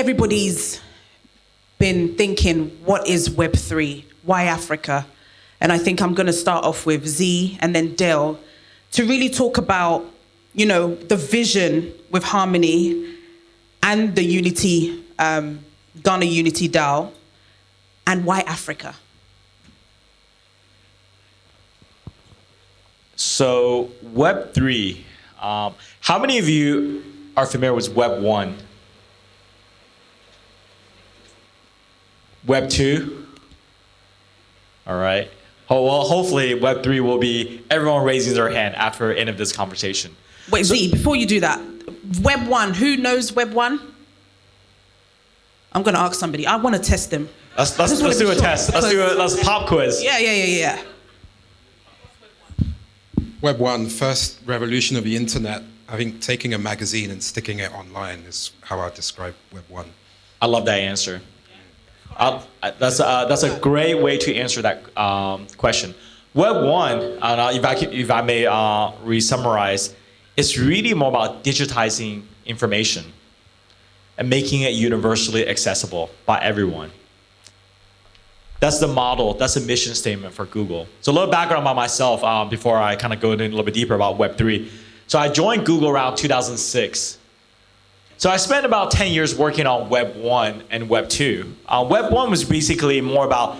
everybody's been thinking, what is Web3? Why Africa? And I think I'm going to start off with Z and then Dale to really talk about, the vision with Harmony and the Unity, Ghana Unity DAO, and why Africa? So Web3, how many of you are familiar with Web 1? Web 2? All right. Well, hopefully Web 3 will be everyone raising their hand after the end of this conversation. Wait, Z, before you do that, Web 1, who knows Web 1? I'm going to ask somebody. I want to test them. Let's do a test. Let's pop quiz. Yeah. Web 1, first revolution of the internet. I think taking a magazine and sticking it online is how I describe Web 1. I love that answer. That's a great way to answer that question. Web 1, if I may re-summarize, it's really more about digitizing information and making it universally accessible by everyone. That's the model, that's the mission statement for Google. So a little background about myself before I kind of go in a little bit deeper about Web 3. So I joined Google around 2006. So I spent about 10 years working on Web 1 and Web 2. Web 1 was basically more about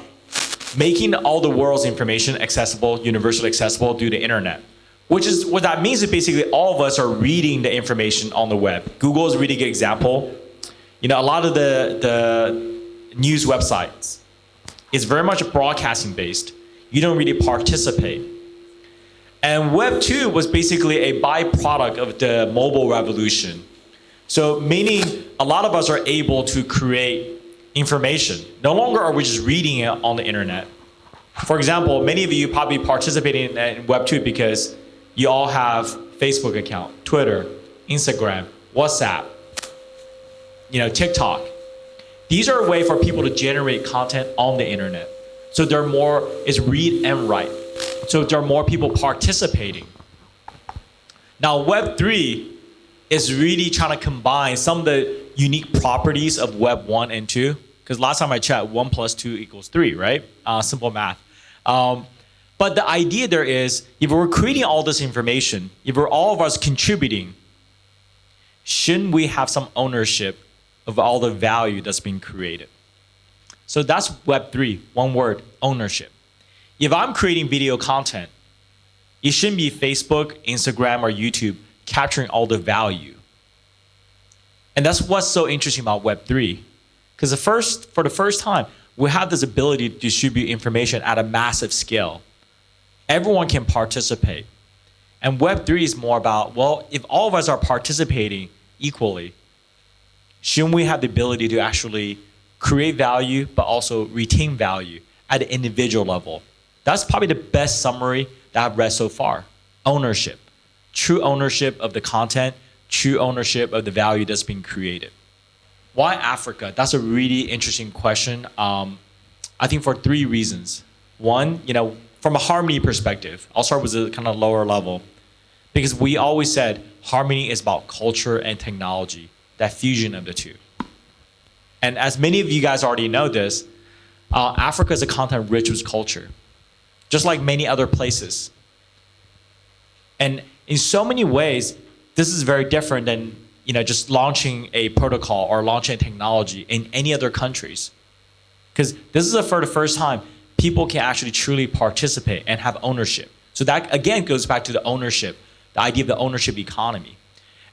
making all the world's information accessible, universally accessible through the internet. What that means is basically all of us are reading the information on the web. Google is a really good example. A lot of the news websites is very much broadcasting based. You don't really participate. And Web 2 was basically a byproduct of the mobile revolution. So meaning a lot of us are able to create information. No longer are we just reading it on the internet. For example, many of you probably participating in Web 2 because you all have Facebook account, Twitter, Instagram, WhatsApp, TikTok. These are a way for people to generate content on the internet. So it's read and write. So there are more people participating. Now Web 3 is really trying to combine some of the unique properties of Web 1 and 2. Because last time I checked, 1 + 2 = 3, right? Simple math. But the idea there is, if we're creating all this information, if we're all of us contributing, shouldn't we have some ownership of all the value that's being created? So that's Web 3, one word, ownership. If I'm creating video content, it shouldn't be Facebook, Instagram, or YouTube capturing all the value. And that's what's so interesting about Web 3. Because for the first time, we have this ability to distribute information at a massive scale. Everyone can participate. And Web 3 is more about, well, if all of us are participating equally, shouldn't we have the ability to actually create value, but also retain value at an individual level? That's probably the best summary that I've read so far. Ownership. True ownership of the content, true ownership of the value that's being created. Why Africa? That's a really interesting question. I think for 3 reasons. One, from a Harmony perspective, I'll start with the kind of lower level, because we always said Harmony is about culture and technology, that fusion of the two. And as many of you guys already know this, Africa is a continent rich with culture, just like many other places. And in so many ways, this is very different than just launching a protocol or launching a technology in any other countries. Because this is for the first time, people can actually truly participate and have ownership. So that, again, goes back to the ownership, the idea of the ownership economy.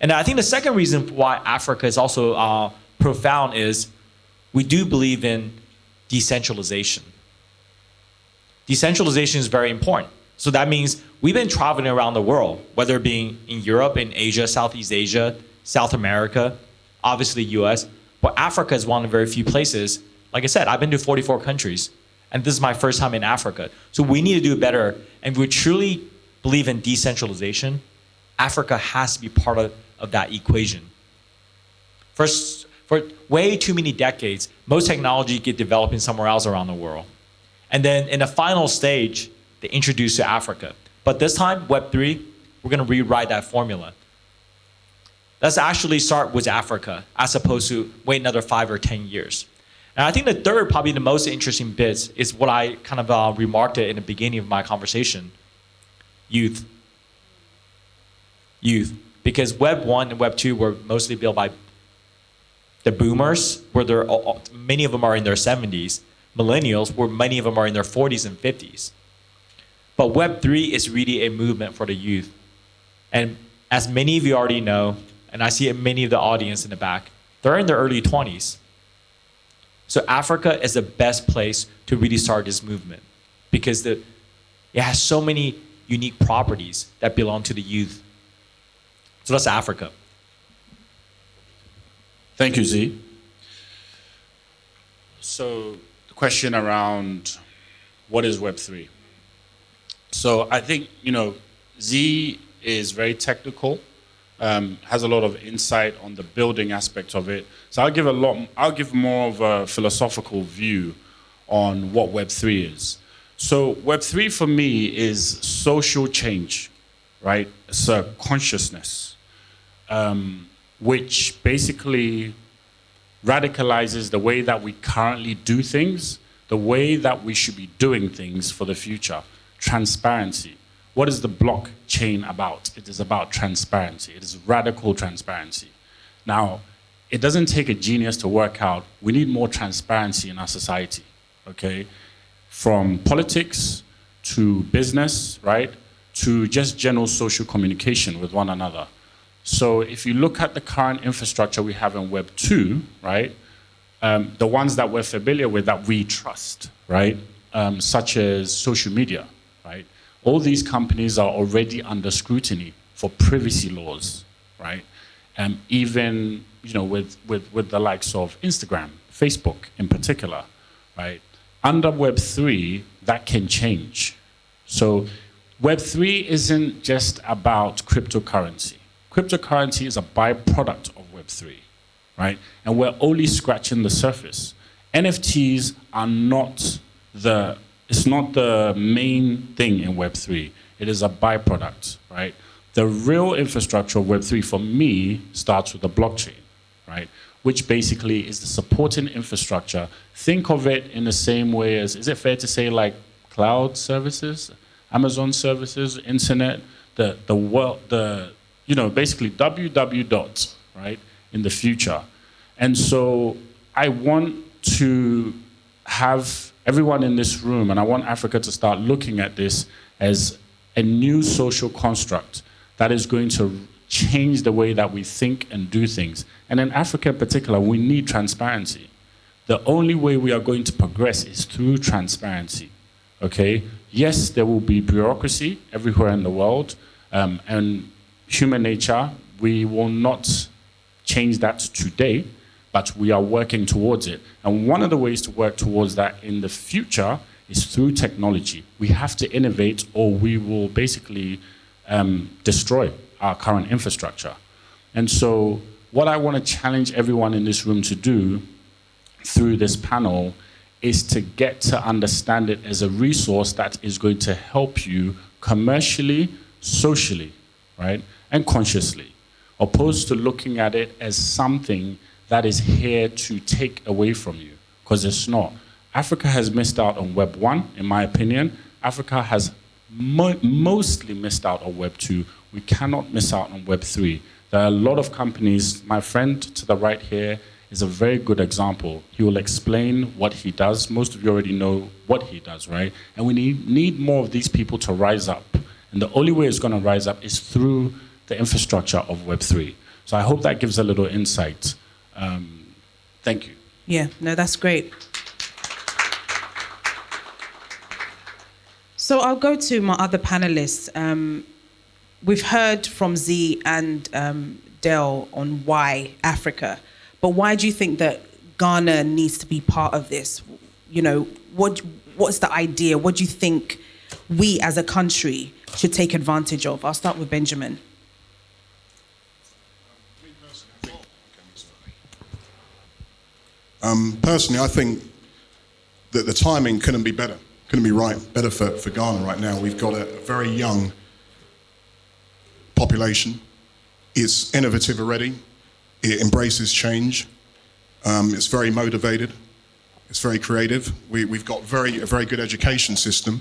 And I think the second reason why Africa is also profound is we do believe in decentralization. Decentralization is very important. So that means we've been traveling around the world, whether it being in Europe, in Asia, Southeast Asia, South America, obviously US, but Africa is one of the very few places. Like I said, I've been to 44 countries, and this is my first time in Africa. So we need to do better, and if we truly believe in decentralization, Africa has to be part of that equation. For way too many decades, most technology get developed in somewhere else around the world. And then in the final stage, they introduce to Africa. But this time, Web3, we're going to rewrite that formula. let's actually start with Africa as opposed to wait another 5 or 10 years. And I think the third, probably the most interesting bit, is what I kind of remarked it in the beginning of my conversation: youth. Youth. Because Web 1 and Web 2 were mostly built by the boomers, where many of them are in their 70s. Millennials, where many of them are in their 40s and 50s. But Web 3 is really a movement for the youth. And as many of you already know, and I see many of the audience in the back, they're in their early 20s. So Africa is the best place to really start this movement because it has so many unique properties that belong to the youth. So that's Africa. Thank you, Z. So the question around what is Web3? So I think, Z is very technical, has a lot of insight on the building aspect of it. So I'll give more of a philosophical view on what Web3 is. So Web3 for me is social change, right? It's a consciousness, which basically radicalizes the way that we currently do things, the way that we should be doing things for the future. Transparency. What is the blockchain about? It is about transparency. It is radical transparency. Now, it doesn't take a genius to work out, we need more transparency in our society, okay? From politics to business, right? To just general social communication with one another. So if you look at the current infrastructure we have in Web 2, right? The ones that we're familiar with that we trust, right? Such as social media, right? All these companies are already under scrutiny for privacy laws, right? Even with the likes of Instagram, Facebook in particular, right? Under Web3, that can change. So Web3 isn't just about cryptocurrency. Cryptocurrency is a byproduct of Web3, right? And we're only scratching the surface. NFTs are not it's not the main thing in Web3. It is a byproduct, right? The real infrastructure of Web3 for me starts with the blockchain, right? Which basically is the supporting infrastructure. Think of it in the same way as, is it fair to say like cloud services, Amazon services, internet, basically www. Right, in the future. And so I want to have everyone in this room, and I want Africa to start looking at this as a new social construct that is going to change the way that we think and do things. And in Africa in particular, we need transparency. The only way we are going to progress is through transparency, okay? Yes, there will be bureaucracy everywhere in the world, and human nature, we will not change that today, but we are working towards it. And one of the ways to work towards that in the future is through technology. We have to innovate or we will basically destroy our current infrastructure. And so what I want to challenge everyone in this room to do through this panel is to get to understand it as a resource that is going to help you commercially, socially, right, and consciously, opposed to looking at it as something that is here to take away from you, because it's not. Africa has missed out on Web 1, in my opinion. Africa has mostly missed out on Web 2. We cannot miss out on Web 3. There are a lot of companies. My friend to the right here is a very good example. He will explain what he does. Most of you already know what he does, right? And we need more of these people to rise up. And the only way it's going to rise up is through the infrastructure of Web 3. So I hope that gives a little insight. Thank you. Yeah, no, that's great. So I'll go to my other panelists. We've heard from Z and Del on why Africa, but why do you think that Ghana needs to be part of this? You know, what's the idea? What do you think we as a country should take advantage of? I'll start with Benjamin. Personally, I think that the timing couldn't be better, couldn't be better for Ghana right now. We've got a very young population. It's innovative already. It embraces change. It's very motivated. It's very creative. We've got a very good education system,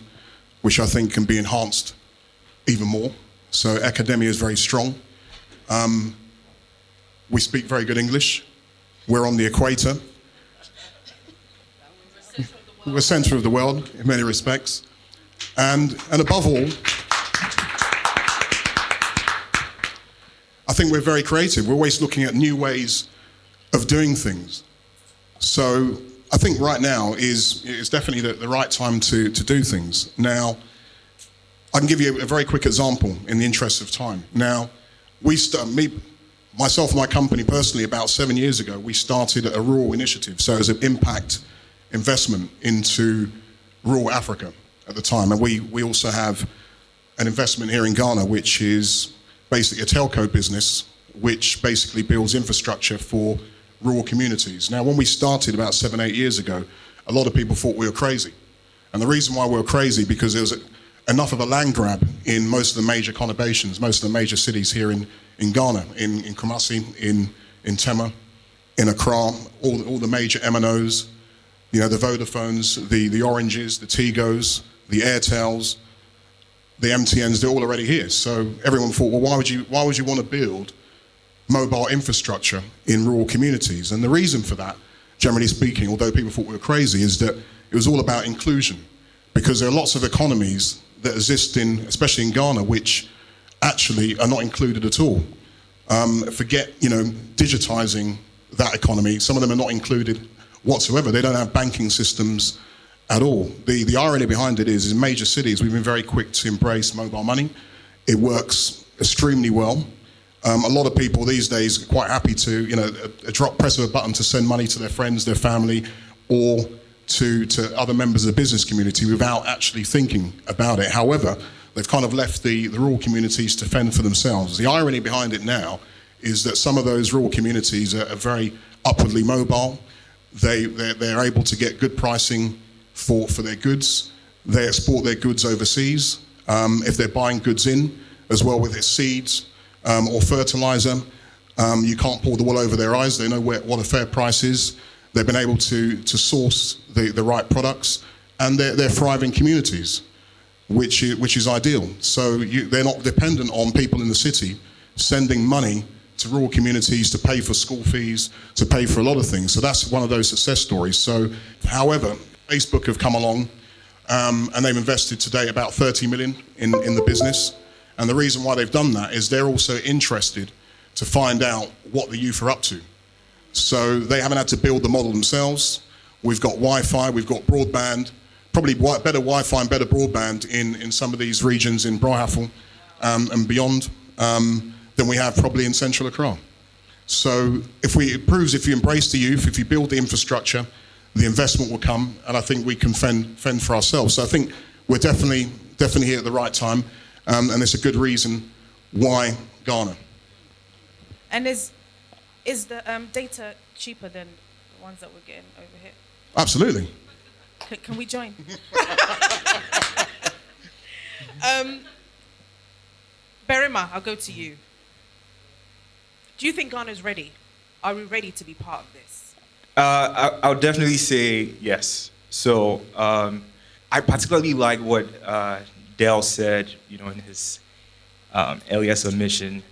which I think can be enhanced even more. So academia is very strong. We speak very good English. We're on the equator. We're center of the world in many respects. And above all, I think we're very creative. We're always looking at new ways of doing things. So I think right now is definitely the right time to do things. Now, I can give you a very quick example in the interest of time. Now, myself and my company personally, about 7 years ago, we started a rural initiative. So it was an impact investment into rural Africa at the time. And we also have an investment here in Ghana, which is basically a telco business, which basically builds infrastructure for rural communities. Now, when we started about 7, 8 years ago, a lot of people thought we were crazy. And the reason why we were crazy, because there was enough of a land grab in most of the major conurbations, most of the major cities here in Ghana, in Kumasi, in Tema, in Accra, all the major MNOs, you know, the Vodafones, the Oranges, the Tigos, the Airtels, the MTNs, they're all already here. So everyone thought, well, why would you want to build mobile infrastructure in rural communities? And the reason for that, generally speaking, although people thought we were crazy, is that it was all about inclusion. Because there are lots of economies that exist especially in Ghana, which actually are not included at all. Forget, digitizing that economy. Some of them are not included whatsoever. They don't have banking systems at all. The irony behind it is in major cities, we've been very quick to embrace mobile money. It works extremely well. A lot of people these days are quite happy to, press of a button to send money to their friends, their family, or to other members of the business community without actually thinking about it. However, they've kind of left the rural communities to fend for themselves. The irony behind it now is that some of those rural communities are very upwardly mobile. They're able to get good pricing for their goods. They export their goods overseas. If they're buying goods in, as well with their seeds or fertilizer, you can't pull the wool over their eyes. They know what a fair price is. They've been able to source the right products, and they're thriving communities, which is ideal. So they're not dependent on people in the city sending money to rural communities to pay for school fees, to pay for a lot of things. So that's one of those success stories. So, however, Facebook have come along and they've invested today about 30 million in the business. And the reason why they've done that is they're also interested to find out what the youth are up to. So they haven't had to build the model themselves. We've got Wi-Fi, we've got broadband, probably better Wi-Fi and better broadband in some of these regions in Brahafel and beyond than we have probably in Central Accra. So it proves if you embrace the youth, if you build the infrastructure, the investment will come, and I think we can fend for ourselves. So I think we're definitely here at the right time, and it's a good reason why Ghana. And is the data cheaper than the ones that we're getting over here? Absolutely. Can we join? Berima, I'll go to you. Do you think Ghana's ready? Are we ready to be part of this? I'll definitely say yes. So I particularly like what Dale said, in his earlier submission.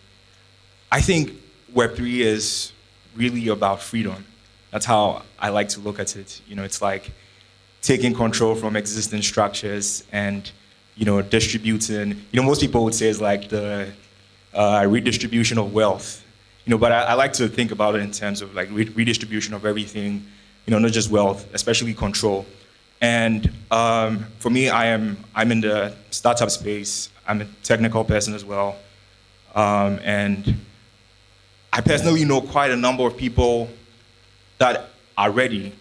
I think Web3 is really about freedom. That's how I like to look at it. It's like taking control from existing structures and, distributing. Most people would say it's like the redistribution of wealth. But I like to think about it in terms of like redistribution of everything, not just wealth, especially control. And for me, I'm in the startup space. I'm a technical person as well. And I personally know quite a number of people that are ready,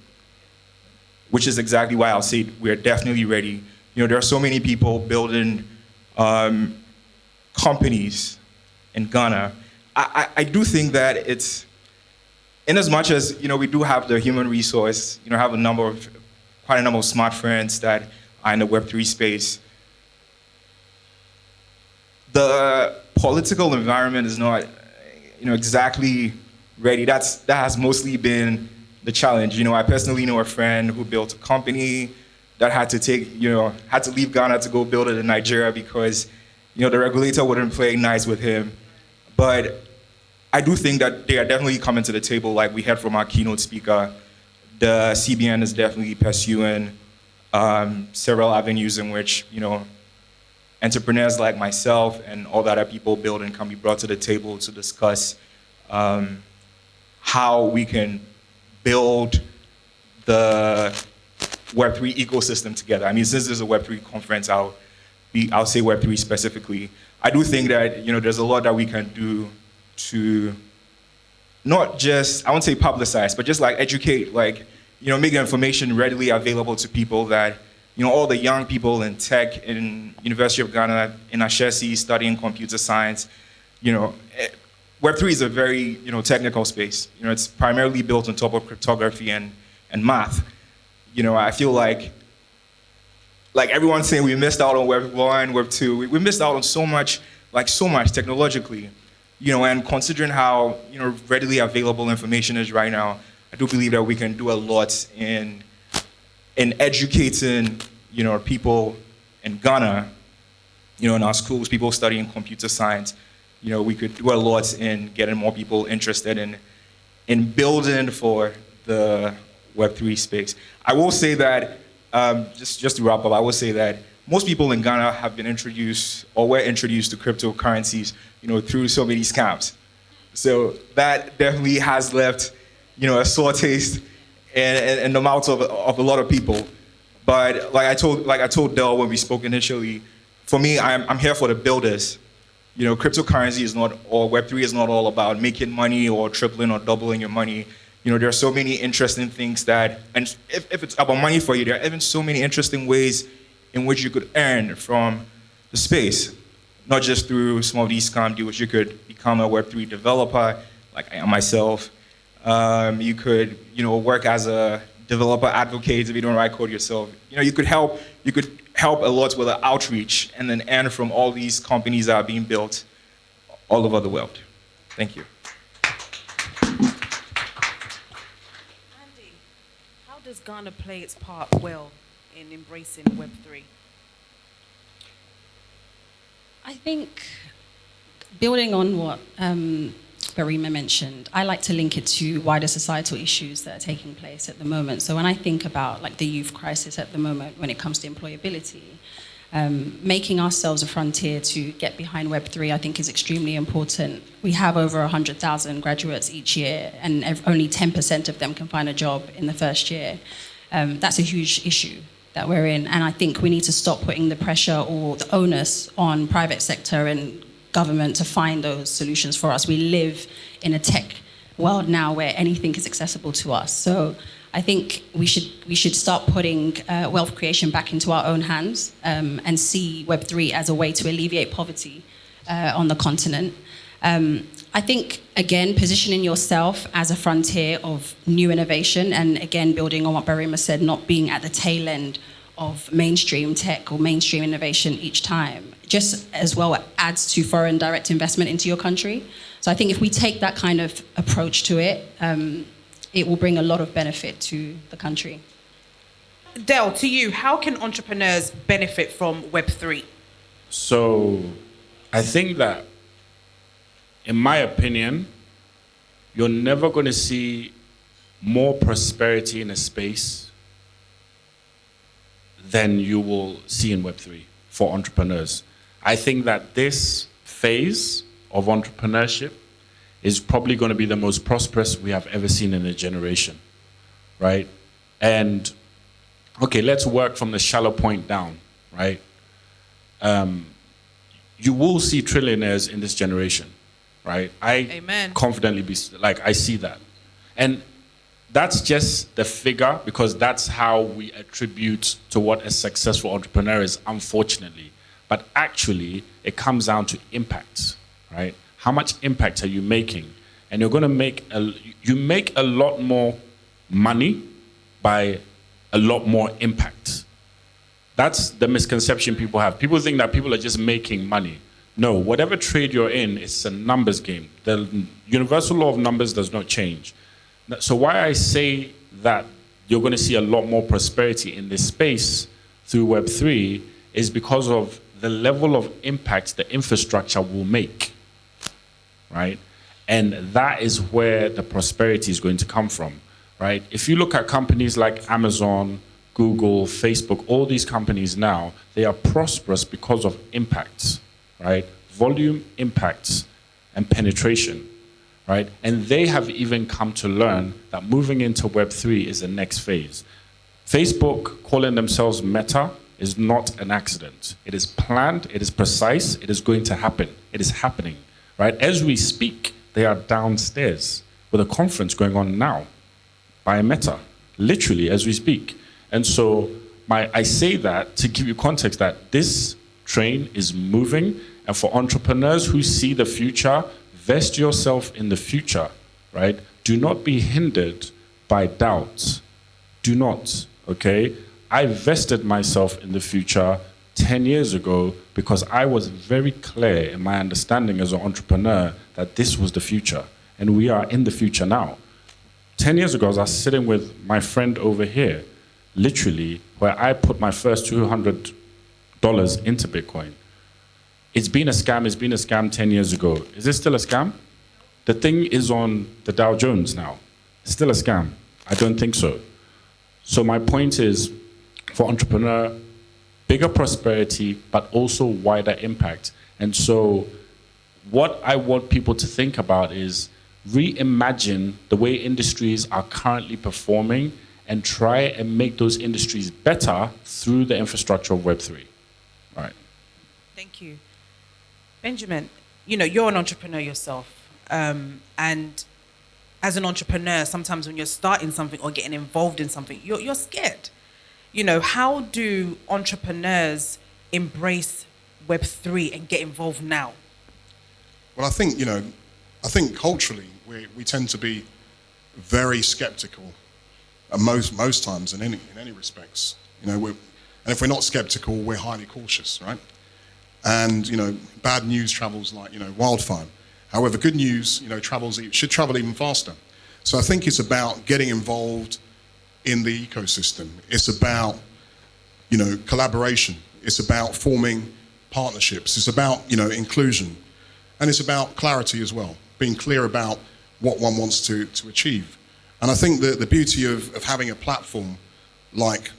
which is exactly why I'll say we're definitely ready. There are so many people building companies in Ghana. I do think that it's, in as much as, we do have the human resource, have quite a number of smart friends that are in the Web3 space. The political environment is not, exactly ready. That has mostly been the challenge. I personally know a friend who built a company that had to leave Ghana to go build it in Nigeria because, the regulator wouldn't play nice with him. But I do think that they are definitely coming to the table, like we heard from our keynote speaker. The CBN is definitely pursuing several avenues in which, entrepreneurs like myself and all the other people building can be brought to the table to discuss how we can build the Web3 ecosystem together. I mean, since this is a Web3 conference, I'll say Web3 specifically. I do think that, there's a lot that we can do to not just, I won't say publicize, but just like educate, like, make the information readily available to people that, all the young people in tech in University of Ghana, in Ashesi, studying computer science, Web3 is a very, technical space. It's primarily built on top of cryptography and math. I feel like everyone's saying we missed out on Web 1, Web 2. We missed out on so much technologically. And considering how, readily available information is right now, I do believe that we can do a lot in educating, people in Ghana, in our schools, people studying computer science. We could do a lot in getting more people interested in building for the Web3 space. I will say that, just to wrap up, I will say that most people in Ghana have been introduced or were introduced to cryptocurrencies, through so many scams. So that definitely has left, a sore taste in the mouths of a lot of people. But like I told Del when we spoke initially, for me, I'm here for the builders. Cryptocurrency is not, or Web3 is not all about making money or tripling or doubling your money. There are so many interesting things that, and if it's about money for you, there are even so many interesting ways in which you could earn from the space. Not just through some of these scam deals. You could become a Web3 developer, like I am myself. You could, work as a developer advocate if you don't write code yourself. You could help a lot with the outreach and then earn from all these companies that are being built all over the world. Thank you. Andy, how does Ghana play its part well in embracing Web3? I think building on what Barima mentioned, I like to link it to wider societal issues that are taking place at the moment. So when I think about the youth crisis at the moment when it comes to employability, making ourselves a frontier to get behind Web3, I think is extremely important. We have over 100,000 graduates each year, and only 10% of them can find a job in the first year. That's a huge issue that we're in, and I think we need to stop putting the pressure or the onus on private sector and government to find those solutions for us. We live in a tech world now where anything is accessible to us. So I think we should start putting wealth creation back into our own hands and see Web3 as a way to alleviate poverty on the continent. I think, again, positioning yourself as a frontier of new innovation, and again, building on what Barima said, not being at the tail end of mainstream tech or mainstream innovation each time, just as well adds to foreign direct investment into your country. So I think if we take that kind of approach to it, it will bring a lot of benefit to the country. Del, to you, how can entrepreneurs benefit from Web3? So I think that, in my opinion, you're never going to see more prosperity in a space than you will see in Web3 for entrepreneurs. I think that this phase of entrepreneurship is probably going to be the most prosperous we have ever seen in a generation, right? And, okay, let's work from the shallow point down, right? You will see trillionaires in this generation, right? Amen. Confidently I see that. And that's just the figure because that's how we attribute to what a successful entrepreneur is, unfortunately. But actually, it comes down to impact, right? How much impact are you making? And you're going to make a lot more money by a lot more impact. That's the misconception people have. People think that people are just making money. No, whatever trade you're in, it's a numbers game. The universal law of numbers does not change. So why I say that you're going to see a lot more prosperity in this space through Web3 is because of the level of impact the infrastructure will make, right? And that is where the prosperity is going to come from, right? If you look at companies like Amazon, Google, Facebook, all these companies now, they are prosperous because of impacts, right? Volume, impacts, and penetration, right? And they have even come to learn that moving into Web3 is the next phase. Facebook calling themselves Meta is not an accident. It is planned, it is precise, it is going to happen. It is happening, right? As we speak, they are downstairs with a conference going on now by Meta, literally as we speak. And so I say that to give you context that this train is moving, and for entrepreneurs who see the future, vest yourself in the future, right? Do not be hindered by doubt. Do not, okay? I vested myself in the future 10 years ago because I was very clear in my understanding as an entrepreneur that this was the future, and we are in the future now. 10 years ago, I was sitting with my friend over here, literally, where I put my first $200 into Bitcoin. It's been a scam 10 years ago. Is it still a scam? The thing is on the Dow Jones now. It's still a scam? I don't think so. So my point is, for entrepreneur, bigger prosperity, but also wider impact. And so what I want people to think about is reimagine the way industries are currently performing and try and make those industries better through the infrastructure of Web3. All right. Thank you. Benjamin, you know, you're an entrepreneur yourself. And as an entrepreneur, sometimes when you're starting something or getting involved in something, you're scared. You know, how do entrepreneurs embrace Web3 and get involved now? Well, I think culturally we tend to be very skeptical, most times in any respects. You know, and if we're not skeptical, we're highly cautious, right? And you know, bad news travels like wildfire. However, good news should travel even faster. So I think it's about getting involved in the ecosystem. It's about collaboration. It's about forming partnerships. It's about inclusion, and it's about clarity as well. Being clear about what one wants to achieve. And I think that the beauty of having a platform like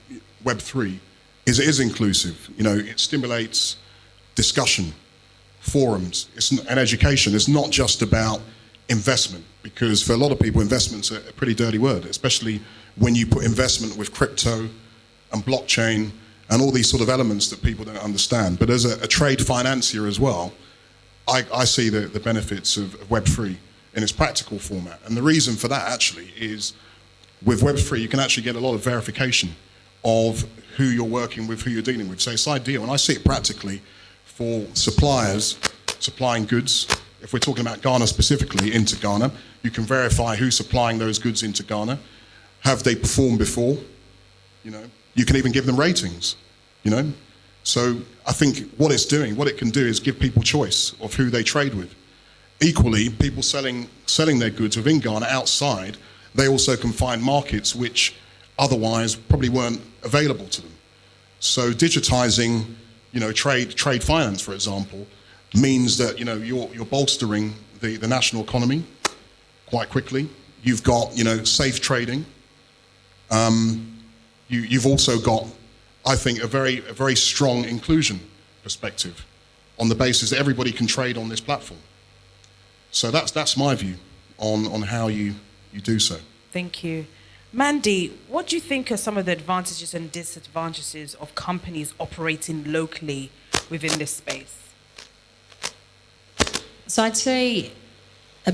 Web3 is it is inclusive. You know, it stimulates discussion, forums, and education. It's not just about investment, because for a lot of people, investment's a pretty dirty word, especially when you put investment with crypto and blockchain and all these sort of elements that people don't understand. But as a trade financier as well, I see the benefits of Web3 in its practical format. And the reason for that actually is with Web3, you can actually get a lot of verification of who you're working with, who you're dealing with. So it's ideal. And I see it practically for suppliers supplying goods. If we're talking about Ghana specifically, into Ghana, you can verify who's supplying those goods into Ghana. Have they performed before? You can even give them ratings, So I think what it can do is give people choice of who they trade with. Equally, people selling their goods within Ghana outside, they also can find markets which otherwise probably weren't available to them. So digitizing, trade finance, for example, means that you're bolstering the national economy quite quickly. You've got safe trading. You've also got, I think, a very strong inclusion perspective on the basis that everybody can trade on this platform. So that's my view on how you do so. Thank you. Mandy, what do you think are some of the advantages and disadvantages of companies operating locally within this space? So I'd say a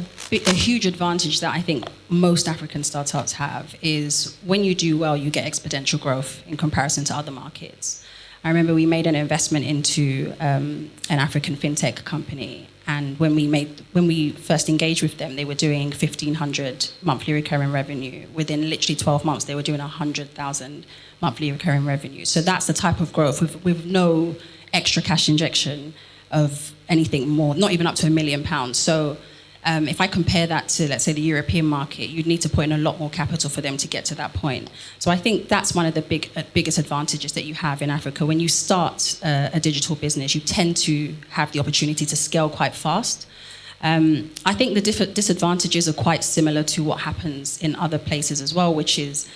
huge advantage that I think most African startups have is when you do well, you get exponential growth in comparison to other markets. I remember we made an investment into an African fintech company, and when we first engaged with them, they were doing 1,500 monthly recurring revenue. Within literally 12 months, they were doing 100,000 monthly recurring revenue. So that's the type of growth with no extra cash injection. of anything more, not even up to £1 million. So if I compare that to, let's say, the European market, you'd need to put in a lot more capital for them to get to that point. So I think that's one of the biggest advantages that you have in Africa. When you start a digital business, you tend to have the opportunity to scale quite fast. I think the disadvantages are quite similar to what happens in other places as well, which is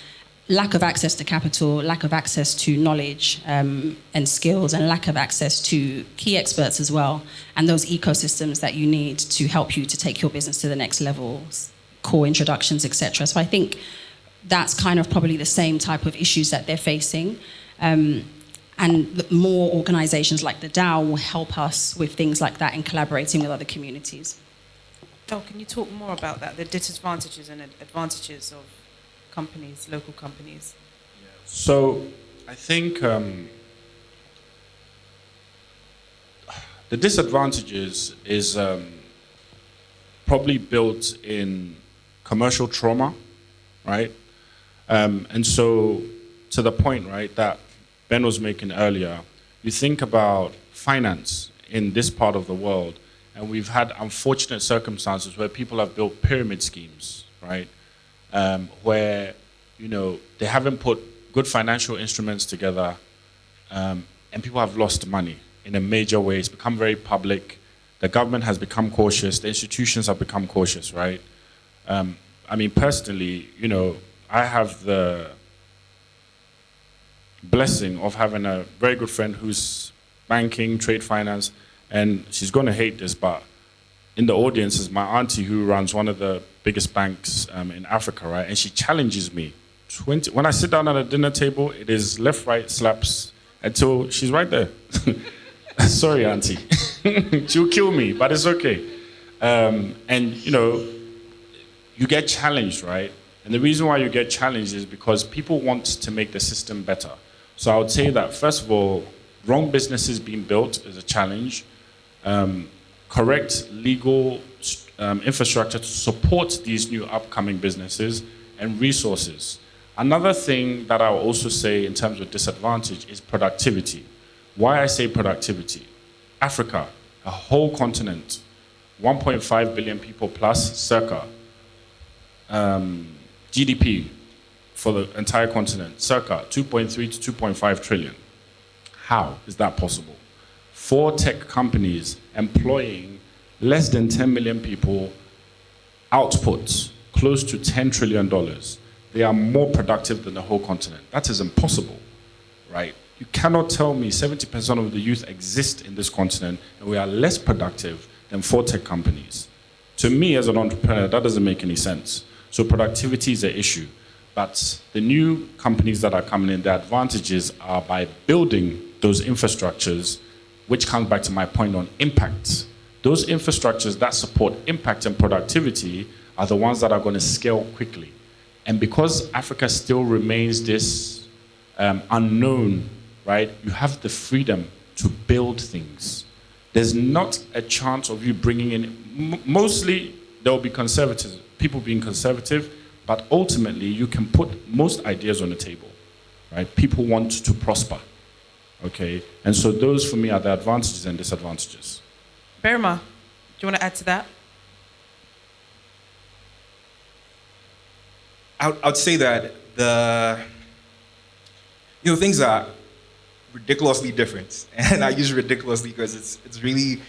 lack of access to capital, lack of access to knowledge and skills, and lack of access to key experts as well, and those ecosystems that you need to help you to take your business to the next levels, core introductions, etc. So I think that's kind of probably the same type of issues that they're facing. And more organizations like the DAO will help us with things like that and collaborating with other communities. Oh, can you talk more about that, the disadvantages and advantages of companies, local companies? So I think the disadvantages is probably built in commercial trauma, right? And so to the point, right, that Ben was making earlier, you think about finance in this part of the world, and we've had unfortunate circumstances where people have built pyramid schemes, right? Where, you know, they haven't put good financial instruments together, and people have lost money in a major way. It's become very public. The government has become cautious. The institutions have become cautious, right? I mean, personally, you know, I have the blessing of having a very good friend who's banking, trade finance, and she's going to hate this, but in the audience is my auntie who runs one of the biggest banks in Africa, right? And she challenges me. When I sit down at a dinner table, it is left, right, slaps until she's right there. Sorry, auntie. She'll kill me, but it's okay. And, you know, you get challenged, right? And the reason why you get challenged is because people want to make the system better. So I would say that, first of all, wrong businesses being built is a challenge. Correct legal infrastructure to support these new upcoming businesses, and resources. Another thing that I'll also say in terms of disadvantage is productivity. Why I say productivity? Africa, a whole continent, 1.5 billion people plus, circa. GDP for the entire continent, circa 2.3 to 2.5 trillion. How is that possible? 4 tech companies employing less than 10 million people, output close to $10 trillion. They are more productive than the whole continent. That is impossible, right? You cannot tell me 70% of the youth exist in this continent and we are less productive than 4 tech companies. To me, as an entrepreneur, that doesn't make any sense. So productivity is an issue. But the new companies that are coming in, the advantages are by building those infrastructures, which comes back to my point on impact. Those infrastructures that support impact and productivity are the ones that are going to scale quickly. And because Africa still remains this unknown, right, you have the freedom to build things. There's not a chance of you bringing in, mostly there will be conservatives, people being conservative, but ultimately you can put most ideas on the table, right? People want to prosper, okay? And so those for me are the advantages and disadvantages. Berma, do you want to add to that? I'd say that things are ridiculously different, and I use ridiculously because it's really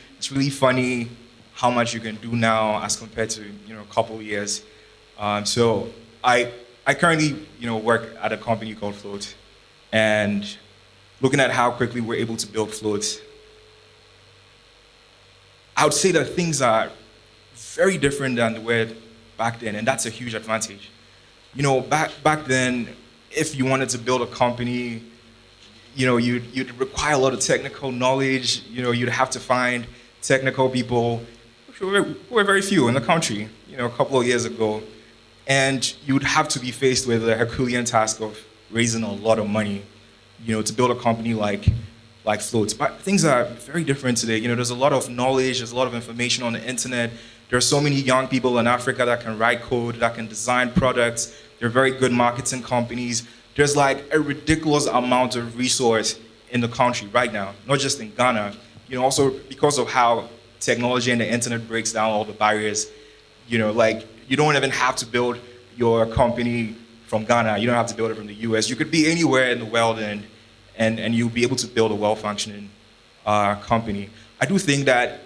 funny how much you can do now as compared to a couple of years. So I currently work at a company called Float, and looking at how quickly we're able to build Float, I would say that things are very different than they were back then, and that's a huge advantage. Back then, if you wanted to build a company, you'd require a lot of technical knowledge. You'd have to find technical people, who were very few in the country, a couple of years ago. And you'd have to be faced with the Herculean task of raising a lot of money, to build a company like Float. But things are very different today. There's a lot of knowledge, there's a lot of information on the internet. There are so many young people in Africa that can write code, that can design products. They're very good marketing companies. There's like a ridiculous amount of resource in the country right now, not just in Ghana, Also because of how technology and the internet breaks down all the barriers, like you don't even have to build your company from Ghana. You don't have to build it from the US. You could be anywhere in the world and you'll be able to build a well-functioning company. I do think that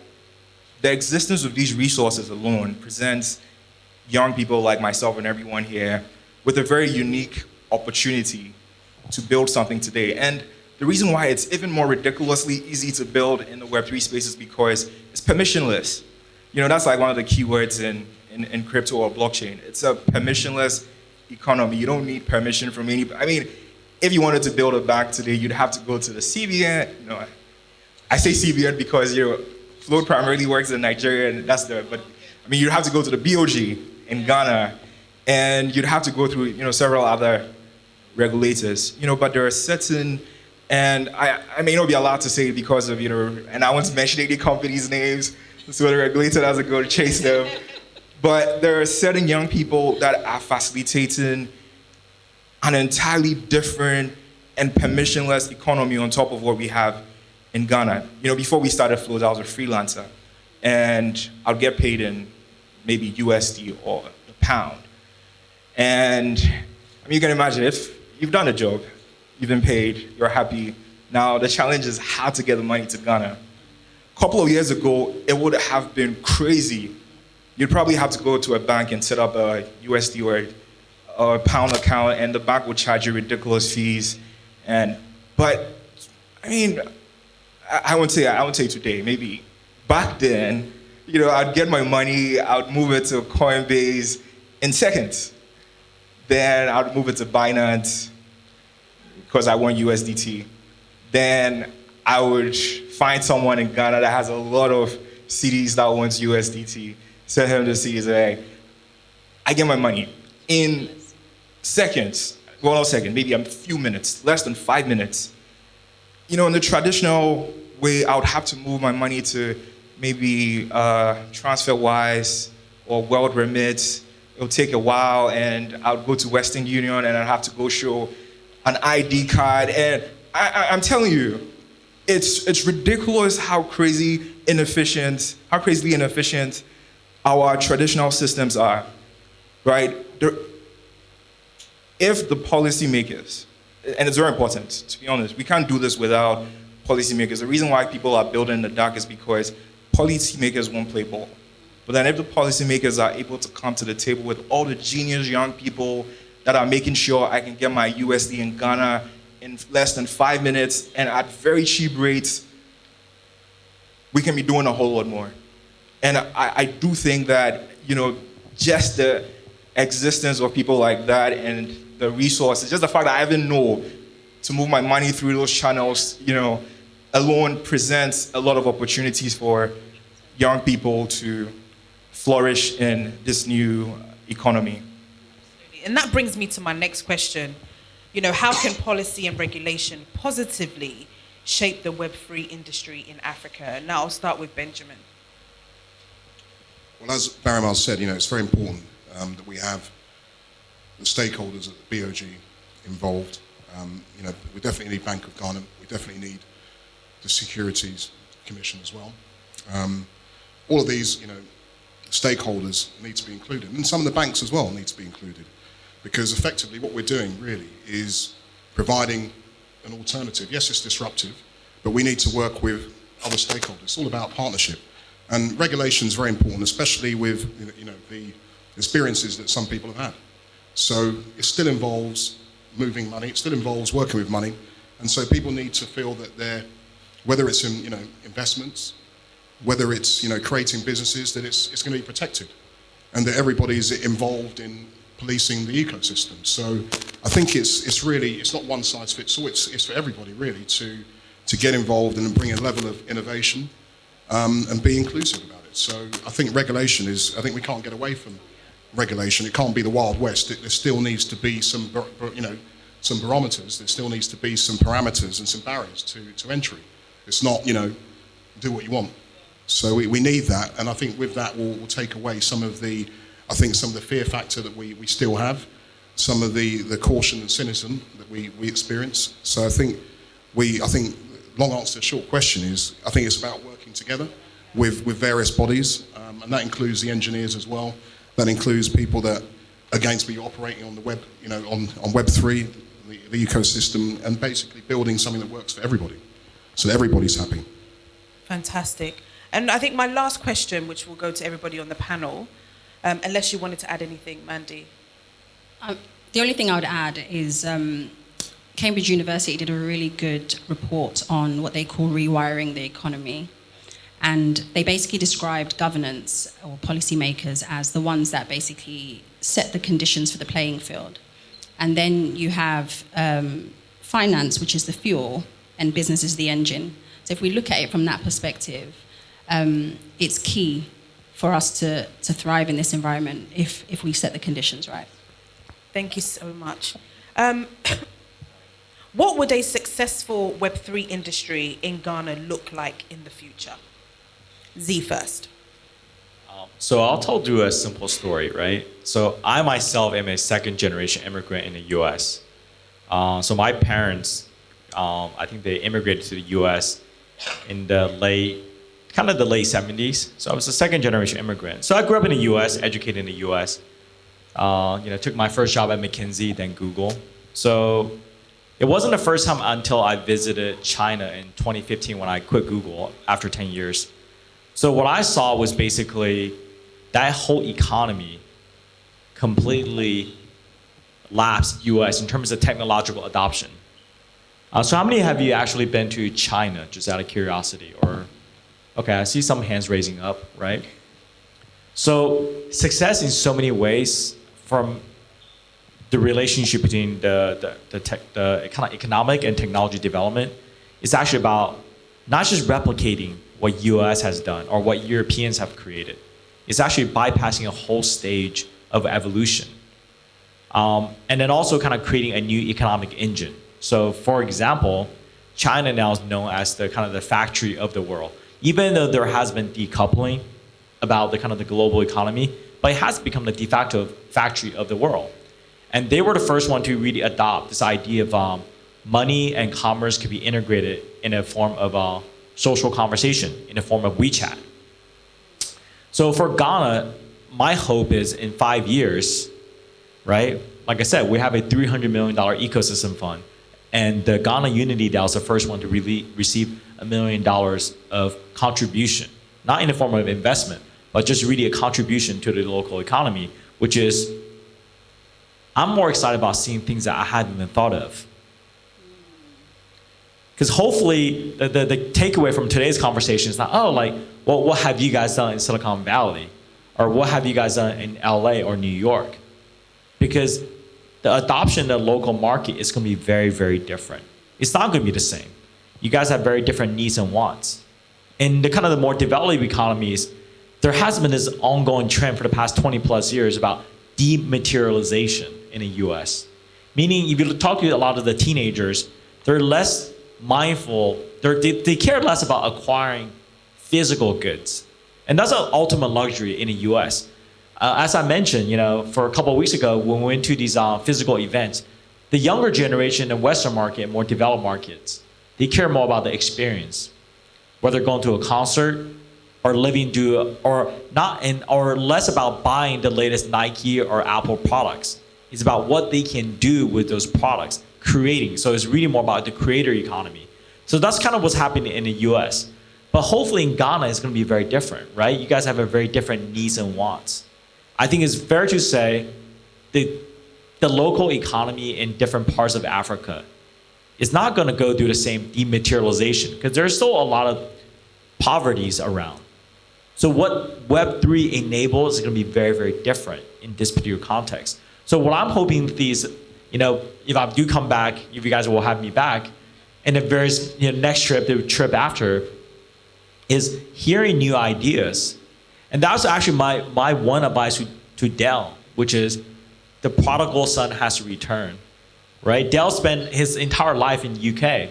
the existence of these resources alone presents young people like myself and everyone here with a very unique opportunity to build something today. And the reason why it's even more ridiculously easy to build in the Web3 space is because it's permissionless. That's like one of the keywords in crypto or blockchain. It's a permissionless economy. You don't need permission from anybody. I mean, if you wanted to build a bank today, you'd have to go to the CBN. I say CBN because Float primarily works in Nigeria, and but I mean, you'd have to go to the BOG in Ghana, and you'd have to go through several other regulators. But there are certain, and I may not be allowed to say it because of and I won't mention any companies' names, so the regulator doesn't go to chase them. But there are certain young people that are facilitating an entirely different and permissionless economy on top of what we have in Ghana. Before we started Float, I was a freelancer, and I'd get paid in maybe USD or the pound. And I mean, you can imagine if you've done a job, you've been paid, you're happy. Now the challenge is how to get the money to Ghana. A couple of years ago, it would have been crazy. You'd probably have to go to a bank and set up a USD or a pound account, and the bank would charge you ridiculous fees. But I mean, I won't say today. Maybe back then, I'd get my money, I'd move it to Coinbase in seconds. Then I'd move it to Binance because I want USDT. Then I would find someone in Ghana that has a lot of CDs that wants USDT. Send him the CDs. Hey, I get my money in seconds. Well, not seconds, maybe a few minutes, less than 5 minutes. In the traditional way, I would have to move my money to maybe TransferWise or World Remit. It'll take a while, and I would go to Western Union, and I'd have to go show an ID card. And I'm telling you, it's ridiculous how crazily inefficient our traditional systems are, right? If the policymakers, and it's very important, to be honest, we can't do this without policymakers. The reason why people are building in the dark is because policymakers won't play ball. But then if the policymakers are able to come to the table with all the genius young people that are making sure I can get my USD in Ghana in less than 5 minutes and at very cheap rates, we can be doing a whole lot more. And I do think that, just the existence of people like that and the resources, just the fact that I even know to move my money through those channels, alone presents a lot of opportunities for young people to flourish in this new economy. And that brings me to my next question. How can policy and regulation positively shape the Web3 industry in Africa? And now I'll start with Benjamin. Well, as Baramal said, it's very important that we have the stakeholders at the BOG involved. We definitely need Bank of Ghana. We definitely need the Securities Commission as well. All of these, stakeholders need to be included, and some of the banks as well need to be included, because effectively what we're doing really is providing an alternative. Yes, it's disruptive, but we need to work with other stakeholders. It's all about partnership, and regulation is very important, especially with the experiences that some people have had. So it still involves moving money. It still involves working with money, and so people need to feel that whether it's in investments, whether it's creating businesses, that it's going to be protected, and that everybody's involved in policing the ecosystem. So I think it's not one size fits all. It's for everybody really to get involved and bring a level of innovation and be inclusive about it. So I think I think we can't get away from regulation. It can't be the Wild West. There still needs to be some barometers. There still needs to be some parameters and some barriers to entry. It's not do what you want. So we need that, and I think with that we'll take away some of the fear factor that we still have, some of the caution and cynicism that we experience. So I think long answer to a short question is, I think it's about working together with various bodies, and that includes the engineers as well. That includes people that are going to be operating on the web, on Web3, the ecosystem, and basically building something that works for everybody, so that everybody's happy. Fantastic. And I think my last question, which will go to everybody on the panel, unless you wanted to add anything, Mandy. The only thing I would add is Cambridge University did a really good report on what they call rewiring the economy. And they basically described governance or policymakers as the ones that basically set the conditions for the playing field. And then you have finance, which is the fuel, and business is the engine. So if we look at it from that perspective, it's key for us to thrive in this environment if we set the conditions right. Thank you so much. What would a successful Web3 industry in Ghana look like in the future? Z first. So I'll do a simple story, right? So I myself am a second generation immigrant in the US. So my parents, I think they immigrated to the US in the late 70s. So I was a second generation immigrant. So I grew up in the US, educated in the US. Took my first job at McKinsey, then Google. So it wasn't the first time until I visited China in 2015 when I quit Google after 10 years. So what I saw was basically that whole economy completely lapsed US in terms of technological adoption. So how many have you actually been to China, just out of curiosity? Or, okay, I see some hands raising up, right? So success in so many ways, from the relationship between the economic and technology development, is actually about not just replicating what US has done or what Europeans have created. It's actually bypassing a whole stage of evolution. And then also kind of creating a new economic engine. So for example, China now is known as the factory of the world. Even though there has been decoupling about the global economy, but it has become the de facto factory of the world. And they were the first one to really adopt this idea of money and commerce could be integrated in a form of social conversation, in the form of WeChat. So for Ghana, my hope is in 5 years, right? Like I said, we have a $300 million ecosystem fund, and the Ghana Unity DAO is the first one to really receive $1 million of contribution, not in the form of investment, but just really a contribution to the local economy, which is, I'm more excited about seeing things that I hadn't even thought of. Because hopefully the takeaway from today's conversation is not, what have you guys done in Silicon Valley? Or what have you guys done in LA or New York? Because the adoption in the local market is going to be very, very different. It's not going to be the same. You guys have very different needs and wants. In the more developed economies, there has been this ongoing trend for the past 20 plus years about dematerialization in the US. Meaning, if you talk to a lot of the teenagers, they're less mindful, they care less about acquiring physical goods. And that's an ultimate luxury in the US. As I mentioned, for a couple of weeks ago, when we went to these physical events, the younger generation in the Western market, more developed markets, they care more about the experience. Whether going to a concert or or less about buying the latest Nike or Apple products. It's about what they can do with those products, creating. So it's really more about the creator economy. So that's kind of what's happening in the US. But hopefully in Ghana, it's going to be very different, right? You guys have a very different needs and wants. I think it's fair to say the local economy in different parts of Africa is not going to go through the same dematerialization because there's still a lot of poverties around. So what Web3 enables is going to be very, very different in this particular context. So what I'm hoping is, if I do come back, if you guys will have me back, and the various next trip, the trip after, is hearing new ideas. And that's actually my one advice to Dell, which is the prodigal son has to return, right? Dell spent his entire life in the UK.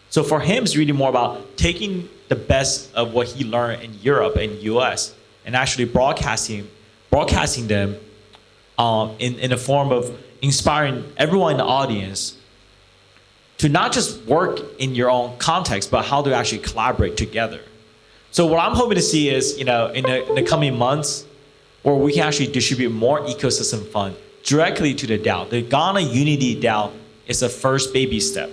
So for him, it's really more about taking the best of what he learned in Europe and US and actually broadcasting them in a form of inspiring everyone in the audience to not just work in your own context, but how to actually collaborate together. So what I'm hoping to see is, in the coming months, where we can actually distribute more ecosystem fund directly to the DAO. The Ghana Unity DAO is the first baby step.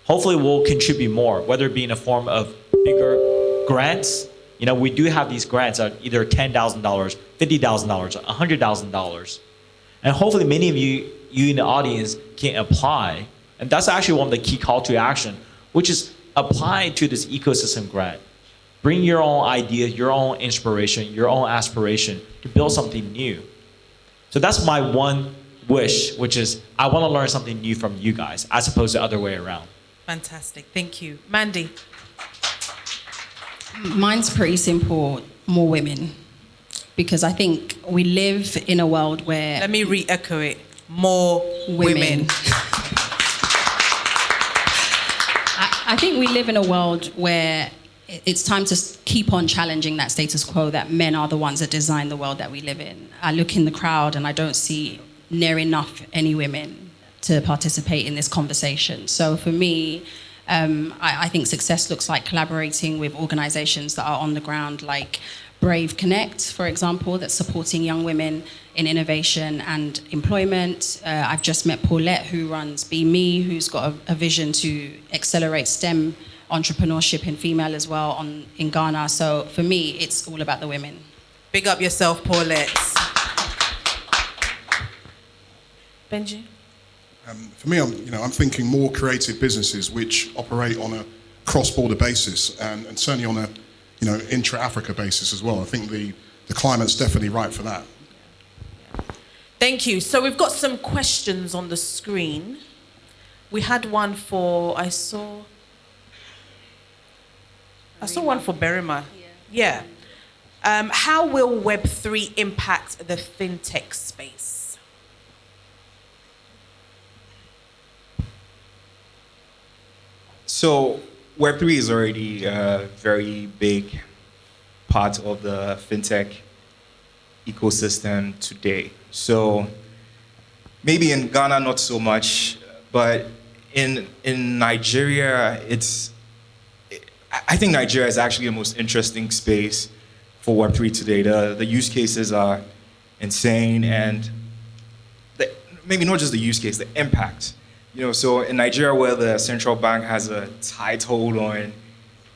Hopefully we'll contribute more, whether it be in the form of bigger grants. We do have these grants at either $10,000, $50,000, $100,000. And hopefully many of you in the audience can apply. And that's actually one of the key call to action, which is apply to this ecosystem grant. Bring your own ideas, your own inspiration, your own aspiration to build something new. So that's my one wish, which is I want to learn something new from you guys, as opposed to the other way around. Fantastic. Thank you. Mandy. Mine's pretty simple, more women. Because I think we live in a world where... Let me re-echo it. More women. I think we live in a world where it's time to keep on challenging that status quo that men are the ones that design the world that we live in. I look in the crowd and I don't see near enough any women to participate in this conversation. So for me, I think success looks like collaborating with organizations that are on the ground, like Brave Connect, for example, that's supporting young women in innovation and employment. I've just met Paulette, who runs Be Me, who's got a vision to accelerate STEM entrepreneurship in female as well in Ghana. So for me, it's all about the women. Big up yourself, Paulette. Benji? For me, I'm thinking more creative businesses which operate on a cross-border basis and certainly on a intra-Africa basis as well. I think the climate's definitely right for that. Thank you. So we've got some questions on the screen. We had one for, I saw one for Berima. Yeah. How will Web3 impact the fintech space? So Web3 is already a very big part of the fintech ecosystem today. So maybe in Ghana, not so much, but in Nigeria, I think Nigeria is actually the most interesting space for Web3 today. The use cases are insane, and maybe not just the use case, the impact. So in Nigeria, where the central bank has a tight hold on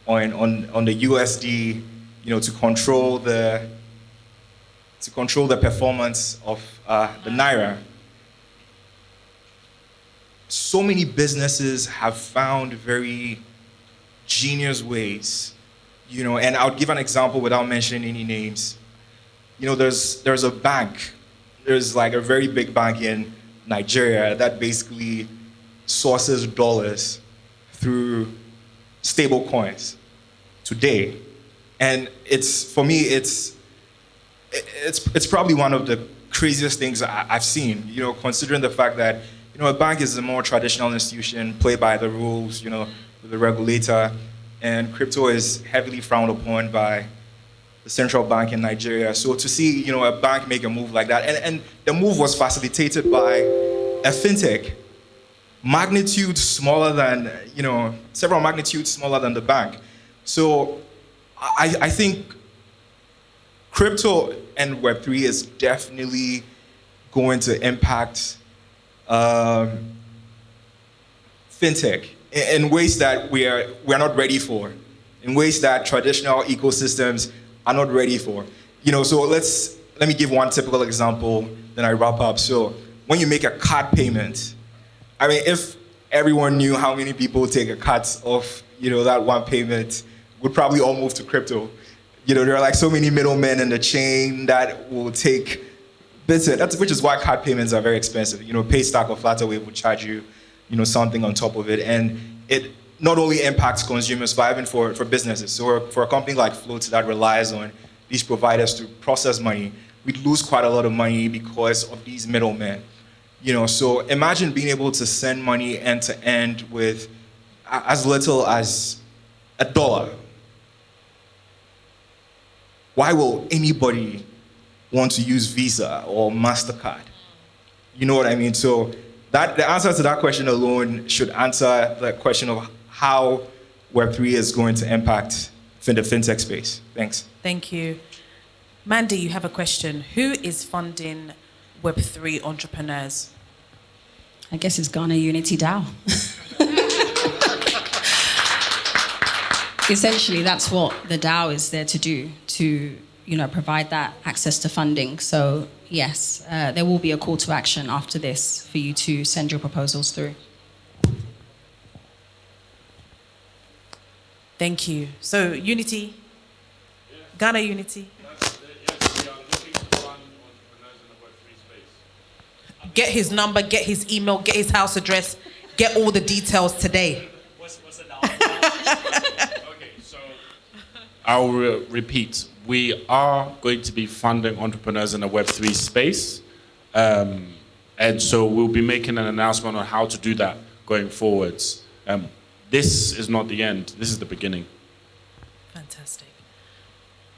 the USD, to control the performance of the naira. So many businesses have found very genius ways, and I would give an example without mentioning any names. There's a bank, there's like a very big bank in Nigeria that basically sources dollars through stable coins today. And for me, it's probably one of the craziest things I've seen, considering the fact that, a bank is a more traditional institution, play by the rules, with the regulator, and crypto is heavily frowned upon by the central bank in Nigeria. So to see, a bank make a move like that, and the move was facilitated by a fintech, magnitude smaller than, several magnitudes smaller than the bank. So I think crypto and Web3 is definitely going to impact fintech in ways that we're not ready for, in ways that traditional ecosystems are not ready for. So let me give one typical example, then I wrap up. So when you make a card payment, if everyone knew how many people take a cut of, that one payment, would probably all move to crypto. There are like so many middlemen in the chain that will take bits, which is why card payments are very expensive. Paystack or Flutterwave will charge you, something on top of it. And it not only impacts consumers, but even for businesses. So for a company like Float that relies on these providers to process money, we'd lose quite a lot of money because of these middlemen. So imagine being able to send money end to end with as little as $1. Why will anybody want to use Visa or MasterCard? You know what I mean? So the answer to that question alone should answer the question of how Web3 is going to impact the fintech space. Thanks. Thank you. Mandy, you have a question. Who is funding Web3 entrepreneurs? I guess it's Ghana Unity DAO. Essentially, that's what the DAO is there to do, to provide that access to funding. So yes, there will be a call to action after this for you to send your proposals through. Thank you. So Unity, Ghana Unity. Get his number, get his email, get his house address, get all the details today. What's the number? Okay, so I'll repeat. We are going to be funding entrepreneurs in the Web3 space. And so we'll be making an announcement on how to do that going forwards. This is not the end. This is the beginning. Fantastic.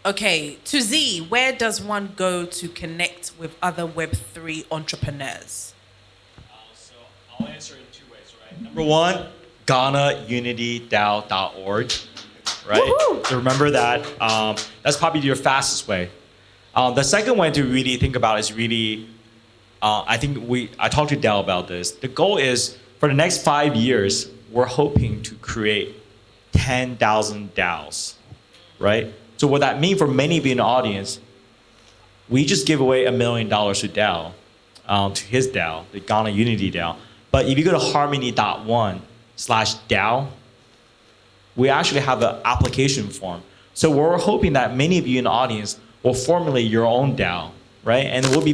Okay, to Z, where does one go to connect with other Web3 entrepreneurs? So I'll answer in two ways, right? Number one, GhanaUnityDAO.org, right? Woo-hoo! So remember that. That's probably your fastest way. The second way to really think about is really, I talked to Dell about this. The goal is for the next 5 years, we're hoping to create 10,000 DAOs, right? So what that means for many of you in the audience, we just give away $1 million to Dell, to his DAO, the Ghana Unity DAO. But if you go to harmony.1/DAO, we actually have an application form. So we're hoping that many of you in the audience will formulate your own DAO, right? And we'll be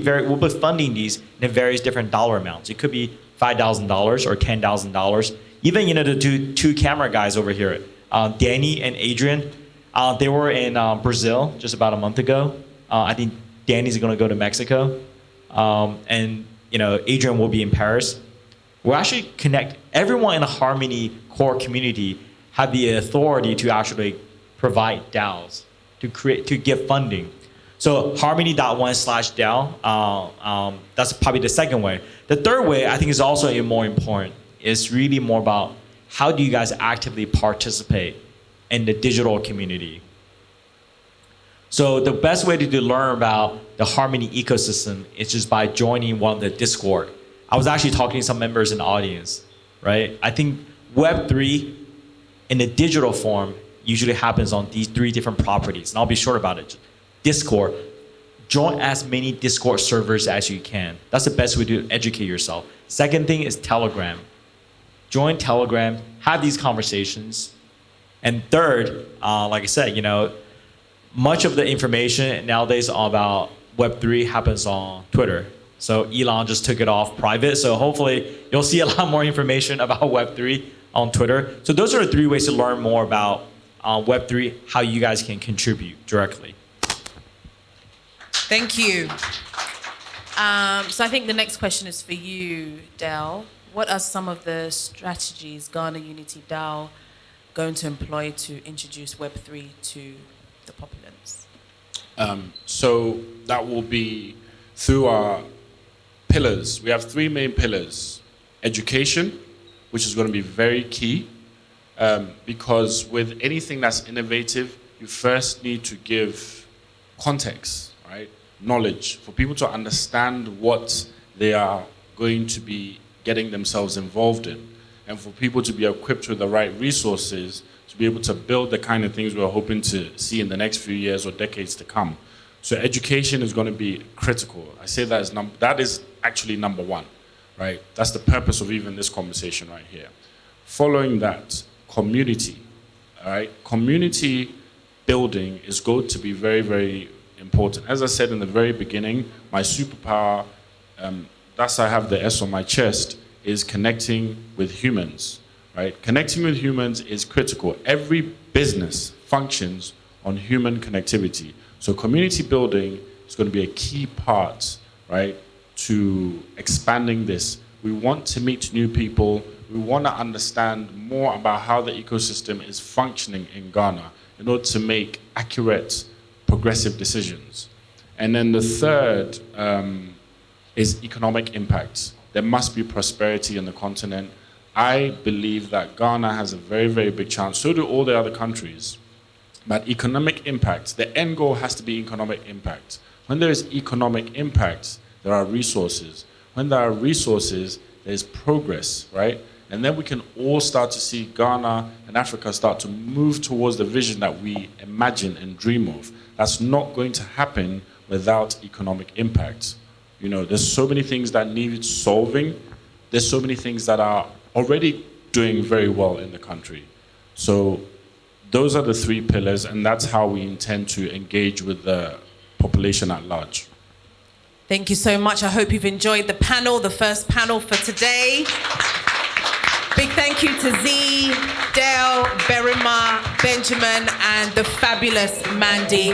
funding these in various different dollar amounts. It could be $5,000 or $10,000. Even the two camera guys over here, Danny and Adrian, they were in Brazil just about a month ago. I think Danny's going to go to Mexico, and Adrian will be in Paris. We'll actually connect everyone in the Harmony core community have the authority to actually provide DAOs to give funding. So harmony.1/DAO, that's probably the second way. The third way I think is also more important. Is really more about how do you guys actively participate in the digital community. So the best way to learn about the Harmony ecosystem is just by joining one of the Discord. I was actually talking to some members in the audience, right? I think Web3 in the digital form usually happens on these 3 different properties, and I'll be short about it. Discord. Join as many Discord servers as you can. That's the best way to educate yourself. Second thing is Telegram. Join Telegram, have these conversations. And third, like I said, much of the information nowadays about Web3 happens on Twitter. So Elon just took it off private. So hopefully you'll see a lot more information about Web3 on Twitter. So those are the 3 ways to learn more about Web3, how you guys can contribute directly. Thank you. So I think the next question is for you, Dell. What are some of the strategies Ghana Unity DAO going to employ to introduce Web3 to the populace? So that will be through our pillars. We have 3 main pillars. Education, which is going to be very key, because with anything that's innovative, you first need to give context, right? Knowledge, for people to understand what they are going to be getting themselves involved in, and for people to be equipped with the right resources to be able to build the kind of things we're hoping to see in the next few years or decades to come. So education is going to be critical. I say that that is actually number 1, right? That's the purpose of even this conversation right here. Following that, community, all right? Community building is going to be very, very important. As I said in the very beginning, my superpower, thus I have the S on my chest, is connecting with humans, right? Connecting with humans is critical. Every business functions on human connectivity. So community building is going to be a key part, right, to expanding this. We want to meet new people. We want to understand more about how the ecosystem is functioning in Ghana in order to make accurate, progressive decisions. And then the third is economic impact. there must be prosperity in the continent. I believe that Ghana has a very, very big chance. So do all the other countries. But economic impact, the end goal has to be economic impact. When there is economic impact, there are resources. When there are resources, there's progress, right? And then we can all start to see Ghana and Africa start to move towards the vision that we imagine and dream of. That's not going to happen without economic impact. You know, there's so many things that need solving. There's so many things that are already doing very well in the country. So those are the 3 pillars, and that's how we intend to engage with the population at large. Thank you so much. I hope you've enjoyed the panel, the first panel for today. Big thank you to Z, Dale, Berima, Benjamin, and the fabulous Mandy.